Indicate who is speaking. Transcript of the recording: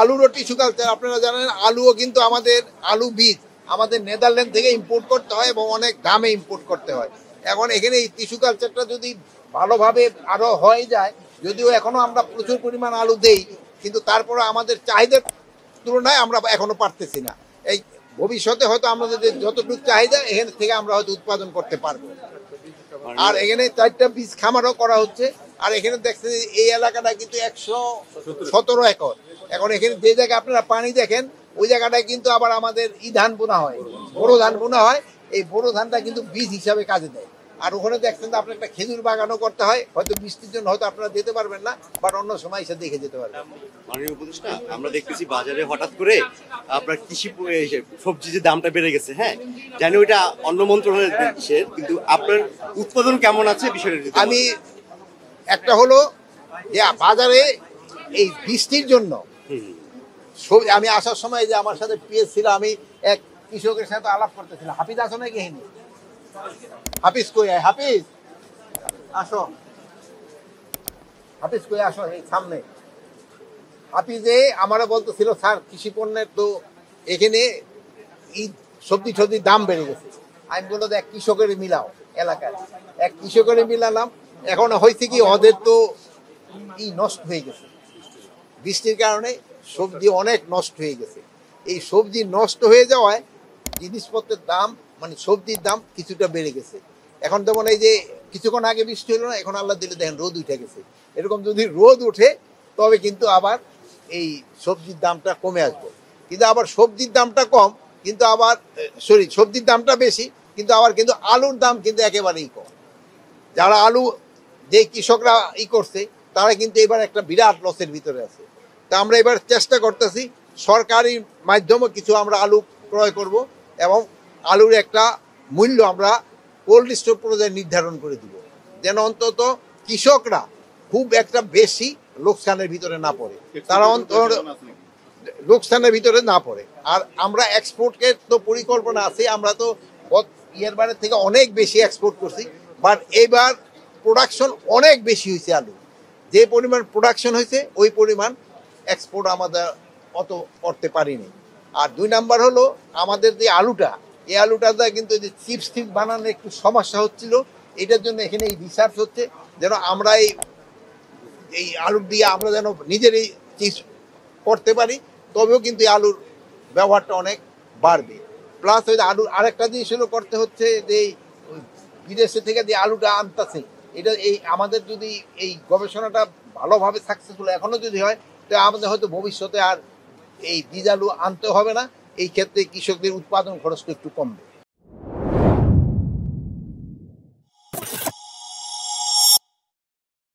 Speaker 1: আলুরও tissue culture আপনারা জানেন, আলুও কিন্তু আমাদের আলু বীজ আমাদের নেদারল্যান্ড থেকে ইম্পোর্ট করতে হয় এবং অনেক দামে ইম্পোর্ট করতে হয়। এখন এখানে এই টিস্যু কালচারটা যদি ভালোভাবে আরো হয়ে যায়, যদিও এখনো আমরা প্রচুর পরিমাণ আলু দেই, কিন্তু তারপরে আমাদের চাহিদার তুলনায় আমরা এখনো পারতেছি না। এই ভবিষ্যতে হয়তো আমাদের যতটুকু চাহিদা এখান থেকে আমরা হয়তো উৎপাদন করতে পারবো। আর এখানে 4টা বীজ খামারও করা হচ্ছে। আর এখানে দেখছেন এই এলাকাটা কিন্তু 117 একর। এখন এখানে যে জায়গায় আপনারা পানি দেখেন ওই জায়গাটায় কিন্তু আবার আমাদের ধান বোনা হয়, বোরো ধান বোনা হয়। এই বোরো ধানটা কিন্তু বীজ হিসাবে কাজে দেয়। আর ওখানে দেখছেন আপনার একটা খেজুর বাগানও করতে হয়, হয়তো বৃষ্টির জন্য হয়তো আপনারা যেতে পারবেন না, বাট অন্য সময় এসে দেখে যেতে পারবেন।
Speaker 2: মাননীয় উপদেষ্টা, আমরা দেখতেছি বাজারে হঠাৎ করে আপনার কৃষি সবজি যে দামটা বেড়ে গেছে, হ্যাঁ জানি ওইটা অন্য মন্ত্রণালয়ের দেশের, কিন্তু আপনার উৎপাদন কেমন আছে বিষয়টা
Speaker 1: আমি একটা হলো যে বাজারে এই বৃষ্টির জন্য আমি আসার সময় যে আমার সাথে পিএস ছিল, আমি এক কৃষকের সাথে আলাপ করতেছিলাম। হাফিজ আসো নাকি? হাফিজ কই? হাফিজ আসো, হাফিজ কই আসো, এই সামনে। হাফিজে আমারও বলতেছিল, স্যার কৃষি পণ্যের তো এখানে সবজির দাম বেড়ে গেছে। আমি বললো এক কৃষকের মিলাও, এলাকায় এক কৃষকের মিলালাম। এখন হয়েছে কি, ওদের তো নষ্ট হয়ে গেছে বৃষ্টির কারণে, সবজি অনেক নষ্ট হয়ে গেছে। এই সবজি নষ্ট হয়ে যাওয়ায় জিনিসপত্রের দাম, মানে সবজির দাম কিছুটা বেড়ে গেছে। এখন যেমন এই যে কিছুক্ষণ আগে বৃষ্টি হলো না, এখন আল্লাহ দিলে দেখেন রোদ উঠে গেছে। এরকম যদি রোদ উঠে তবে কিন্তু আবার এই সবজির দামটা কমে আসবে। কিন্তু আবার সবজির দামটা কম, কিন্তু আবার সবজির দামটা বেশি, কিন্তু আবার কিন্তু আলুর দাম কিন্তু একেবারেই কম। যারা আলু যে কৃষকরা করছে তারা কিন্তু এবার একটা বিরাট লসের ভিতরে আছে। তা আমরা এবার চেষ্টা করতেছি সরকারি মাধ্যমে কিছু আমরা আলু ক্রয় করব এবং আলুর একটা মূল্য আমরা কোল্ড স্টোর পর্যায়ে নির্ধারণ করে দিব, যেন অন্তত কৃষকরা খুব একটা বেশি লোকসানের ভিতরে না পড়ে, তারা অন্তত লোকসানের ভিতরে না পড়ে। আর আমরা এক্সপোর্টের তো পরিকল্পনা আছে, আমরা তো ইয়ার বারের থেকে অনেক বেশি এক্সপোর্ট করছি, বাট এবার প্রোডাকশন অনেক বেশি হয়েছে। আলু যে পরিমাণ প্রোডাকশন হয়েছে ওই পরিমাণ এক্সপোর্ট আমাদের অত করতে পারিনি। আর 2 নাম্বার হলো আমাদের যে আলুটা, এই আলুটা কিন্তু যে চিপস বানানোর একটু সমস্যা হচ্ছিল। এটার জন্য এখানে এই রিসার্চ হচ্ছে যেন আমরা এই আলু দিয়ে আমরা যেন নিজেরই চিপস করতে পারি, তবেও কিন্তু এই আলুর ব্যবহারটা অনেক বাড়বে। প্লাস ওই আলুর আরেকটা জিনিস হলো করতে হচ্ছে যে বিদেশে থেকে যে আলুটা আনতেছে, এটা এই আমাদের যদি এই গবেষণাটা ভালোভাবে সাকসেসফুল এখনো যদি হয়, তো আমাদের হয়তো ভবিষ্যতে আর এই বীজ আলু আনতে হবে না। এই ক্ষেত্রে কৃষকদের উৎপাদন খরচটা একটু কমবে।